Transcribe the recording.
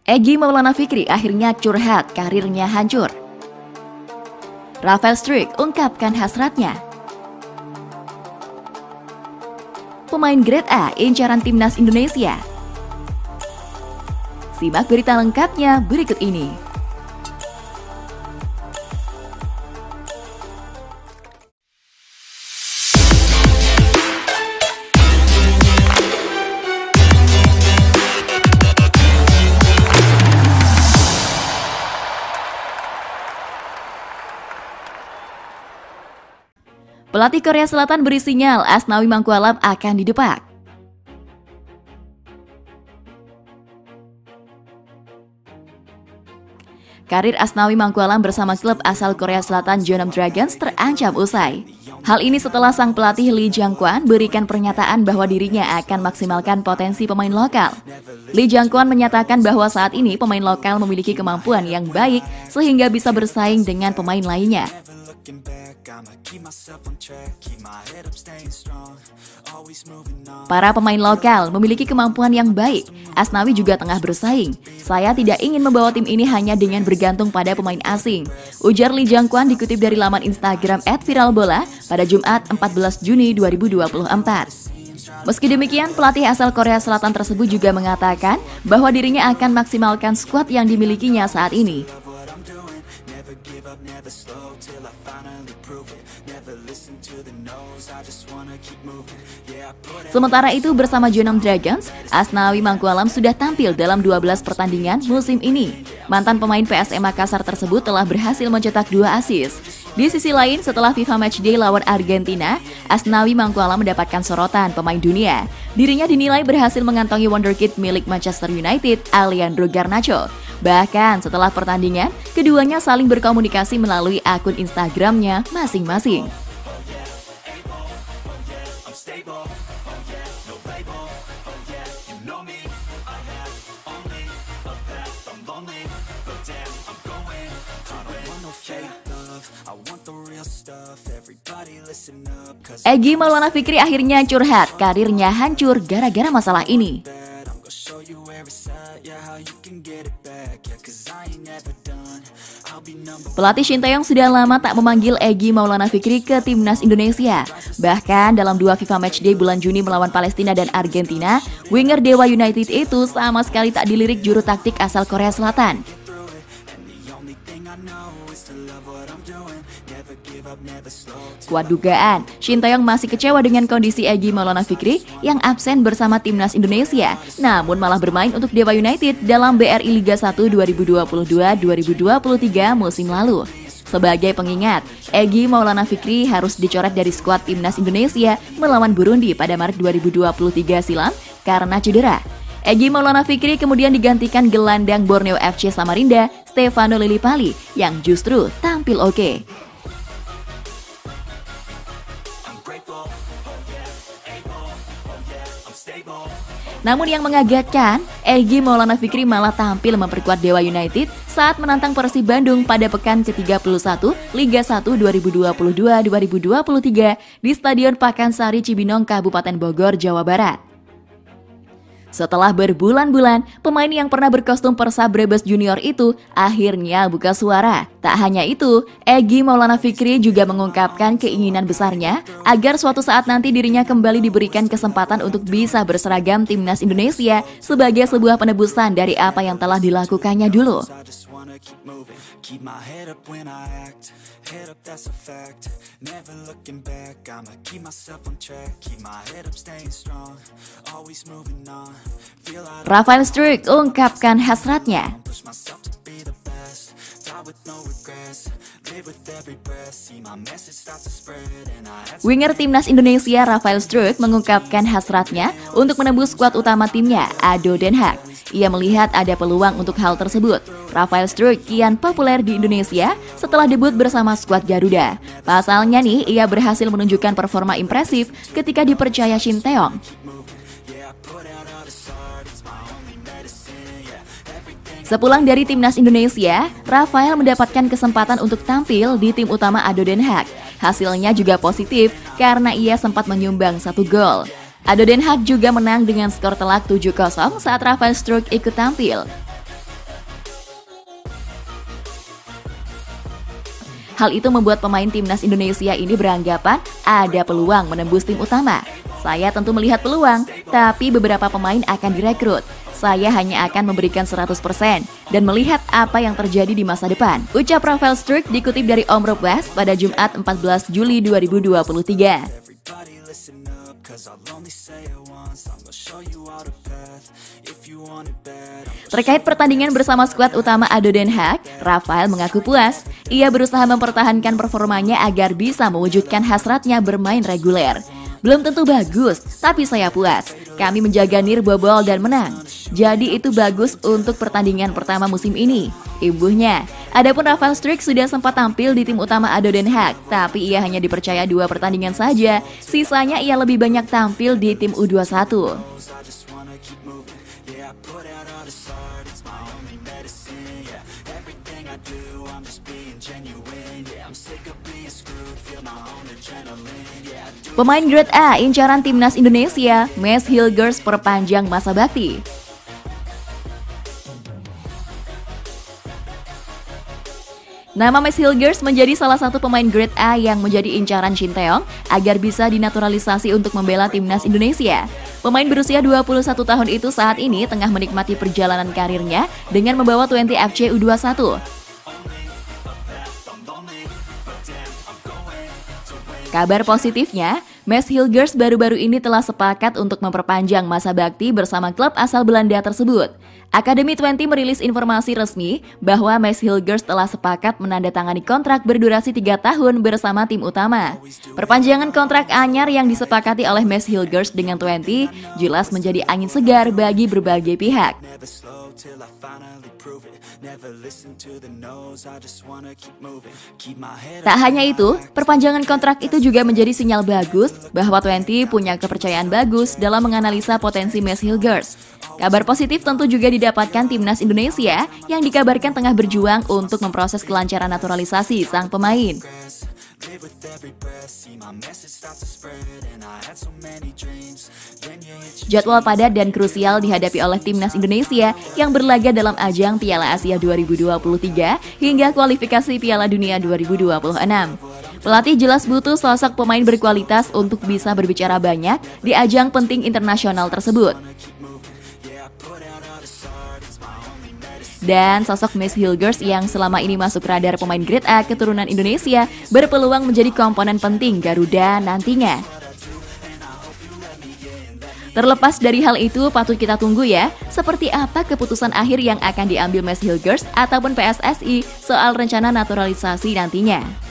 Egy Maulana Fikri akhirnya curhat, karirnya hancur. Rafael Struijk ungkapkan hasratnya. Pemain Grade A incaran timnas Indonesia. Simak berita lengkapnya berikut ini. Pelatih Korea Selatan beri sinyal Asnawi Mangkualam akan didepak. Karir Asnawi Mangkualam bersama klub asal Korea Selatan Jeonnam Dragons terancam usai. Hal ini setelah sang pelatih Lee Jang-kwon berikan pernyataan bahwa dirinya akan maksimalkan potensi pemain lokal. Lee Jang-kwon menyatakan bahwa saat ini pemain lokal memiliki kemampuan yang baik sehingga bisa bersaing dengan pemain lainnya. Para pemain lokal memiliki kemampuan yang baik. Asnawi juga tengah bersaing. Saya tidak ingin membawa tim ini hanya dengan bergantung pada pemain asing, ujar Lee Jang-kwon dikutip dari laman Instagram @viralbola pada Jumat 14 Juni 2024. Meski demikian, pelatih asal Korea Selatan tersebut juga mengatakan bahwa dirinya akan maksimalkan skuad yang dimilikinya saat ini. Sementara itu bersama Jeonnam Dragons, Asnawi Mangkualam sudah tampil dalam 12 pertandingan musim ini. Mantan pemain PSM Makassar tersebut telah berhasil mencetak 2 assist. Di sisi lain, setelah FIFA Matchday lawan Argentina, Asnawi Mangkualam mendapatkan sorotan pemain dunia. Dirinya dinilai berhasil mengantongi wonderkid milik Manchester United, Alejandro Garnacho. Bahkan setelah pertandingan, keduanya saling berkomunikasi melalui akun Instagramnya masing-masing. Egy Maulana Fikri akhirnya curhat, karirnya hancur gara-gara masalah ini. Pelatih Shin Tae-yong sudah lama tak memanggil Egy Maulana Fikri ke timnas Indonesia. Bahkan dalam 2 FIFA Matchday bulan Juni melawan Palestina dan Argentina, winger Dewa United itu sama sekali tak dilirik juru taktik asal Korea Selatan. Kuat dugaan, Shin Tae-yong masih kecewa dengan kondisi Egy Maulana Fikri yang absen bersama timnas Indonesia, namun malah bermain untuk Dewa United dalam BRI Liga 1 2022-2023 musim lalu. Sebagai pengingat, Egy Maulana Fikri harus dicoret dari skuad timnas Indonesia melawan Burundi pada Maret 2023 silam karena cedera. Egy Maulana Fikri kemudian digantikan gelandang Borneo FC Samarinda, Stefano Lillipali, yang justru tampil oke. Namun yang mengagetkan, Egy Maulana Fikri malah tampil memperkuat Dewa United saat menantang Persib Bandung pada pekan ke-31 Liga 1 2022-2023 di Stadion Pakansari Cibinong, Kabupaten Bogor, Jawa Barat. Setelah berbulan-bulan, pemain yang pernah berkostum Persab Brebes Junior itu akhirnya buka suara. Tak hanya itu, Egy Maulana Fikri juga mengungkapkan keinginan besarnya agar suatu saat nanti dirinya kembali diberikan kesempatan untuk bisa berseragam timnas Indonesia sebagai sebuah penebusan dari apa yang telah dilakukannya dulu. Rafael Struijk ungkapkan hasratnya. Winger timnas Indonesia Rafael Struijk mengungkapkan hasratnya untuk menembus skuad utama timnya, ADO Den Haag. Ia melihat ada peluang untuk hal tersebut. Rafael Struijk kian populer di Indonesia setelah debut bersama skuad Garuda. Pasalnya nih, ia berhasil menunjukkan performa impresif ketika dipercaya Shin Tae-yong. Sepulang dari timnas Indonesia, Rafael mendapatkan kesempatan untuk tampil di tim utama ADO Den Haag. Hasilnya juga positif karena ia sempat menyumbang 1 gol. ADO Den Haag juga menang dengan skor telak 7-0 saat Rafael Struijk ikut tampil. Hal itu membuat pemain timnas Indonesia ini beranggapan ada peluang menembus tim utama. Saya tentu melihat peluang, tapi beberapa pemain akan direkrut. Saya hanya akan memberikan 100% dan melihat apa yang terjadi di masa depan. Ucap Rafael Struijk dikutip dari Omroep West pada Jumat 14 Juli 2023. Terkait pertandingan bersama skuad utama ADO Den Haag, Rafael mengaku puas. Ia berusaha mempertahankan performanya agar bisa mewujudkan hasratnya bermain reguler. Belum tentu bagus, tapi saya puas. Kami menjaga nirbobol dan menang. Jadi itu bagus untuk pertandingan pertama musim ini, imbuhnya. Adapun Rafael Struijk sudah sempat tampil di tim utama ADO Den Haag, tapi ia hanya dipercaya 2 pertandingan saja. Sisanya ia lebih banyak tampil di tim U21. Pemain grade A incaran timnas Indonesia, Maes Hilgers perpanjang masa bakti. Nama Maes Hilgers menjadi salah satu pemain grade A yang menjadi incaran Shin Tae-yong agar bisa dinaturalisasi untuk membela timnas Indonesia. Pemain berusia 21 tahun itu saat ini tengah menikmati perjalanan karirnya dengan membawa 20FC U21. Kabar positifnya, Maes Hilgers baru-baru ini telah sepakat untuk memperpanjang masa bakti bersama klub asal Belanda tersebut. Akademi 20 merilis informasi resmi bahwa Maes Hilgers telah sepakat menandatangani kontrak berdurasi 3 tahun bersama tim utama. Perpanjangan kontrak anyar yang disepakati oleh Maes Hilgers dengan 20 jelas menjadi angin segar bagi berbagai pihak. Tak hanya itu, perpanjangan kontrak itu juga menjadi sinyal bagus bahwa 20 punya kepercayaan bagus dalam menganalisa potensi Maes Hilgers. Kabar positif tentu juga didapatkan timnas Indonesia yang dikabarkan tengah berjuang untuk memproses kelancaran naturalisasi sang pemain. Jadwal padat dan krusial dihadapi oleh timnas Indonesia yang berlaga dalam ajang Piala Asia 2023 hingga kualifikasi Piala Dunia 2026. Pelatih jelas butuh sosok pemain berkualitas untuk bisa berbicara banyak di ajang penting internasional tersebut. Dan sosok Maes Hilgers yang selama ini masuk radar pemain grade A keturunan Indonesia berpeluang menjadi komponen penting Garuda nantinya. Terlepas dari hal itu, patut kita tunggu ya, seperti apa keputusan akhir yang akan diambil Maes Hilgers ataupun PSSI soal rencana naturalisasi nantinya.